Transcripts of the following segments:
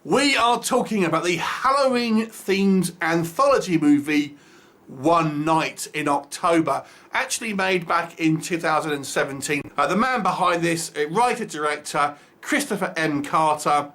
We are talking about the Halloween-themed anthology movie One Night in October, actually made back in 2017. The man behind this, writer-director Christopher M. Carter,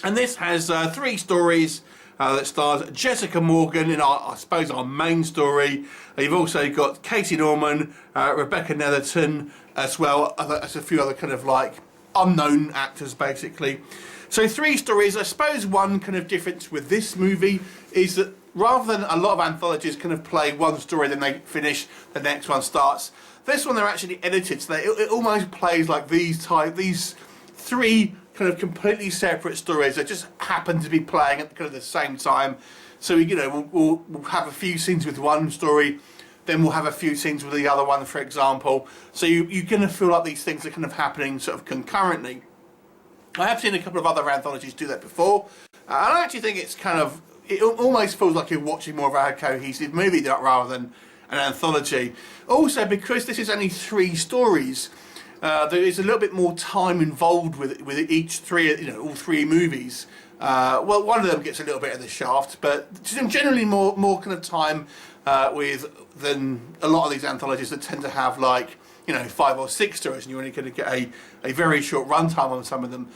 and this has three stories that stars Jessica Morgan in I suppose our main story. You've also got Katie Norman, Rebecca Netherton as well, as a few other kind of like unknown actors basically. So three stories. I suppose one kind of difference with this movie is that rather than a lot of anthologies kind of play one story, then they finish, the next one starts. This one they're actually edited, so it almost plays like these three kind of completely separate stories that just happen to be playing at kind of the same time. So we'll have a few scenes with one story, then we'll have a few scenes with the other one, for example. So you're going to feel like these things are kind of happening sort of concurrently. I have seen a couple of other anthologies do that before, and I actually think it almost feels like you're watching more of a cohesive movie rather than an anthology. Also, because this is only three stories, there is a little bit more time involved with each all three movies. Well, one of them gets a little bit of the shaft, but generally more kind of time than a lot of these anthologies that tend to have 5 or 6 stories, and you're only going to get a very short runtime on some of them.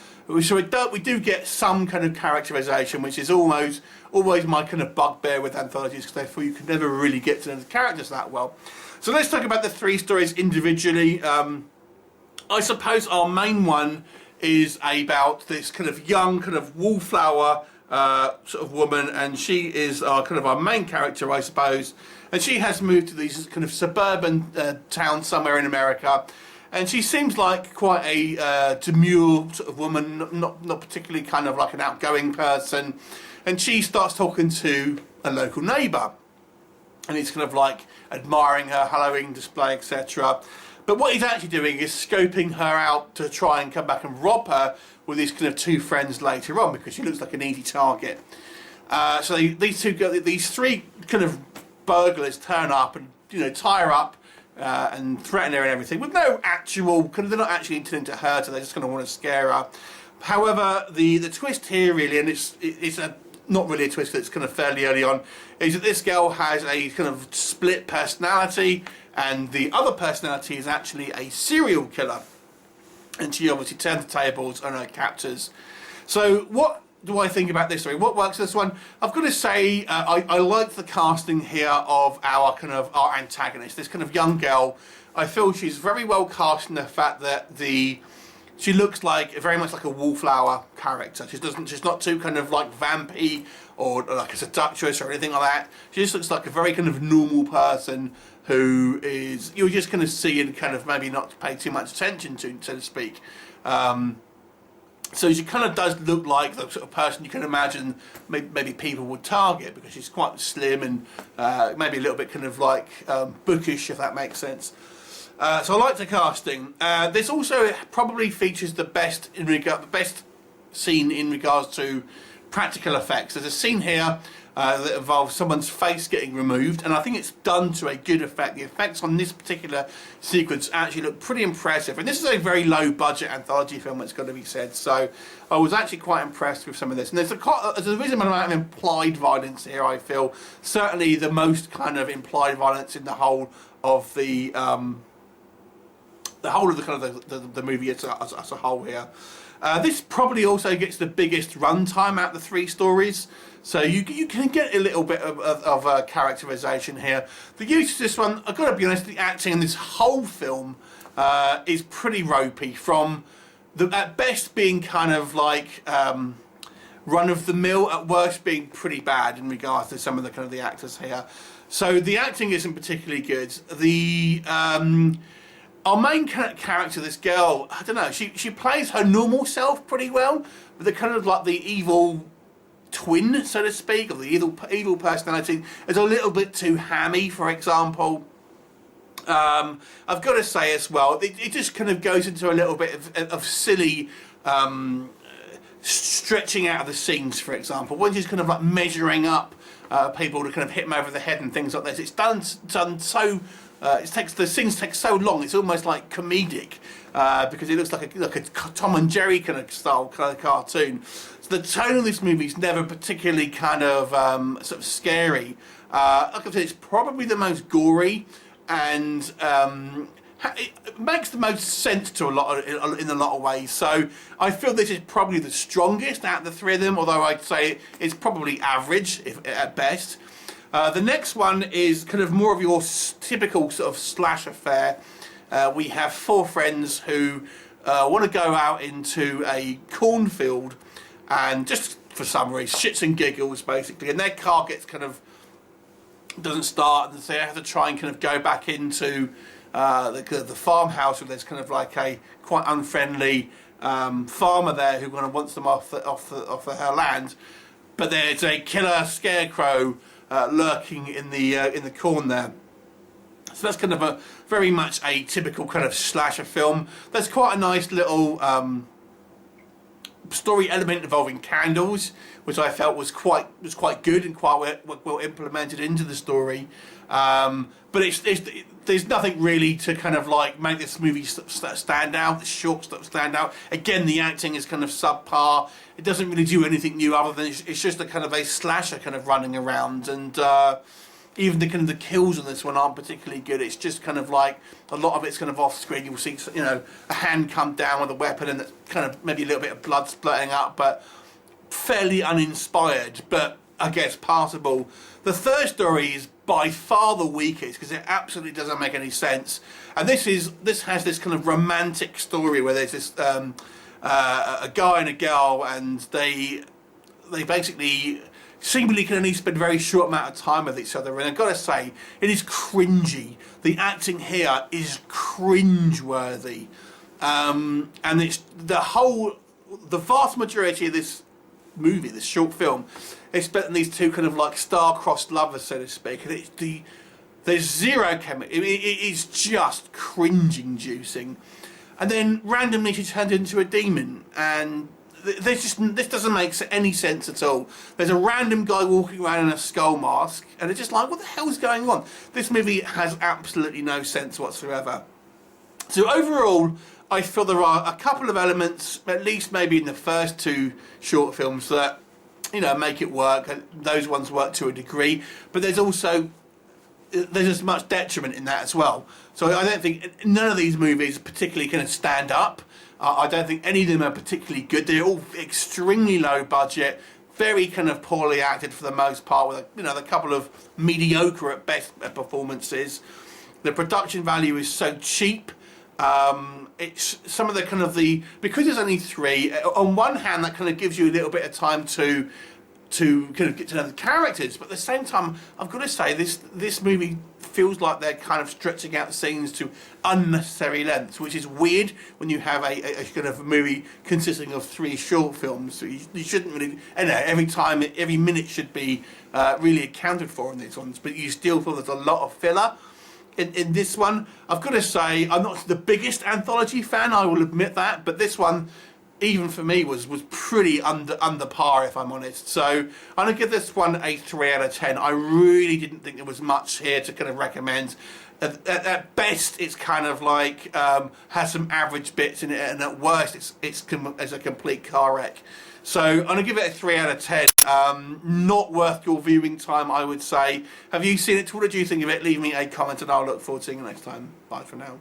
So we do get some kind of characterization, which is always my kind of bugbear with anthologies, because therefore you can never really get to know the characters that well. So let's talk about the three stories individually. I suppose our main one is about this kind of young, kind of wallflower sort of woman, and she is our main character, I suppose. And she has moved to these kind of suburban town somewhere in America, and she seems like quite a demure sort of woman, not particularly kind of like an outgoing person. And she starts talking to a local neighbour, and he's kind of like admiring her Halloween display, etc. But what he's actually doing is scoping her out to try and come back and rob her with his kind of two friends later on, because she looks like an easy target. So these three kind of burglars turn up and tie her up and threaten her and everything, with no actual they're not actually intending to hurt her, they're just going to want to scare her. However, the twist here really, and it's not really a twist, it's kind of fairly early on, is that this girl has a kind of split personality, and the other personality is actually a serial killer, and she obviously turns the tables on her captors. So what do I think about this story? What works for this one? I've got to say I like the casting here of our antagonist, this kind of young girl. I feel she's very well cast in the fact that she looks very much like a wallflower character. She's not too kind of like vampy or like a seductress or anything like that. She just looks like a very kind of normal person who is you're just going to see and kind of maybe not pay too much attention to, so to speak. So she kind of does look like the sort of person you can imagine maybe people would target, because she's quite slim and maybe a little bit kind of like bookish, if that makes sense. So I like the casting. This also probably features the best scene in regards to practical effects. There's a scene here that involves someone's face getting removed, and I think it's done to a good effect. The effects on this particular sequence actually look pretty impressive, and this is a very low budget anthology film, it's got to be said, so I was actually quite impressed with some of this. And there's a reasonable amount of implied violence here, I feel. Certainly the most kind of implied violence in the whole of the movie as a whole here. This probably also gets the biggest runtime out of the three stories, so you can get a little bit of characterization here. The use of this one, I've got to be honest, the acting in this whole film is pretty ropey, from at best being kind of like run of the mill, at worst being pretty bad in regards to some of the actors here. So the acting isn't particularly good. Our main character, this girl, I don't know, she plays her normal self pretty well, but the kind of like the evil twin, so to speak, or the evil personality is a little bit too hammy, for example. I've got to say as well, it just kind of goes into a little bit of silly stretching out of the scenes, for example, when she's kind of like measuring up people to kind of hit them over the head and things like this. It's done so. The scenes take so long, it's almost like comedic, because it looks like a Tom and Jerry kind of style kind of cartoon. So the tone of this movie is never particularly kind of sort of scary. Like I said, it's probably the most gory, and it makes the most sense to in a lot of ways. So I feel this is probably the strongest out of the three of them, although I'd say it's probably average at best. The next one is kind of more of your typical sort of slasher fare. We have four friends who want to go out into a cornfield, and just for some reason, shits and giggles basically, and their car gets kind of doesn't start, and so they have to try and kind of go back into the farmhouse, where there's kind of like a quite unfriendly farmer there who kind of wants them off her land, but there's a killer scarecrow lurking in the corn there. So that's kind of a very much a typical kind of slasher film. There's quite a nice little story element involving candles, which I felt was quite good and quite well implemented into the story. But there's nothing really to kind of like make this movie stand out. The short stuff stand out. Again, the acting is kind of subpar. It doesn't really do anything new other than it's just a kind of a slasher kind of running around, and even the kind of the kills on this one aren't particularly good. It's just kind of like a lot of it's kind of off screen. You'll see, you know, a hand come down with a weapon, and that's kind of maybe a little bit of blood splurting up, but fairly uninspired, but I guess passable. The third story is by far the weakest because it absolutely doesn't make any sense. And this has this kind of romantic story where there's this a guy and a girl, and they basically seemingly can only spend a very short amount of time with each other, and I've got to say, it is cringy. The acting here is cringe-worthy, and it's the vast majority of this movie, this short film, is spent on these two kind of like star-crossed lovers, so to speak, and there's zero chemistry. It is just cringe-inducing, and then randomly she turns into a demon, and this doesn't make any sense at all. There's a random guy walking around in a skull mask, and it's just like, what the hell's going on? This movie has absolutely no sense whatsoever. So overall, I feel there are a couple of elements, at least maybe in the first two short films, that, you know, make it work. Those ones work to a degree, but there's as much detriment in that as well. So I don't think none of these movies particularly kind of stand up. I don't think any of them are particularly good. They're all extremely low budget, very kind of poorly acted for the most part, with a couple of mediocre at best performances. The production value is so cheap. It's some of the kind of because there's only three. On one hand, that kind of gives you a little bit of time to kind of get to know the characters, but at the same time, I've got to say this movie feels like they're kind of stretching out scenes to unnecessary lengths, which is weird when you have a kind of movie consisting of three short films. So you shouldn't really, every minute should be really accounted for in these ones, but you still feel there's a lot of filler. In this one, I've got to say, I'm not the biggest Anthology fan, I will admit that, but this one, even for me, was pretty under par, if I'm honest. So I'm going to give this one a 3 out of 10. I really didn't think there was much here to kind of recommend. At best, it's kind of like has some average bits in it, and at worst, it's a complete car wreck. So I'm going to give it a 3 out of 10. Not worth your viewing time, I would say. Have you seen it? What did you think of it? Leave me a comment, and I'll look forward to seeing you next time. Bye for now.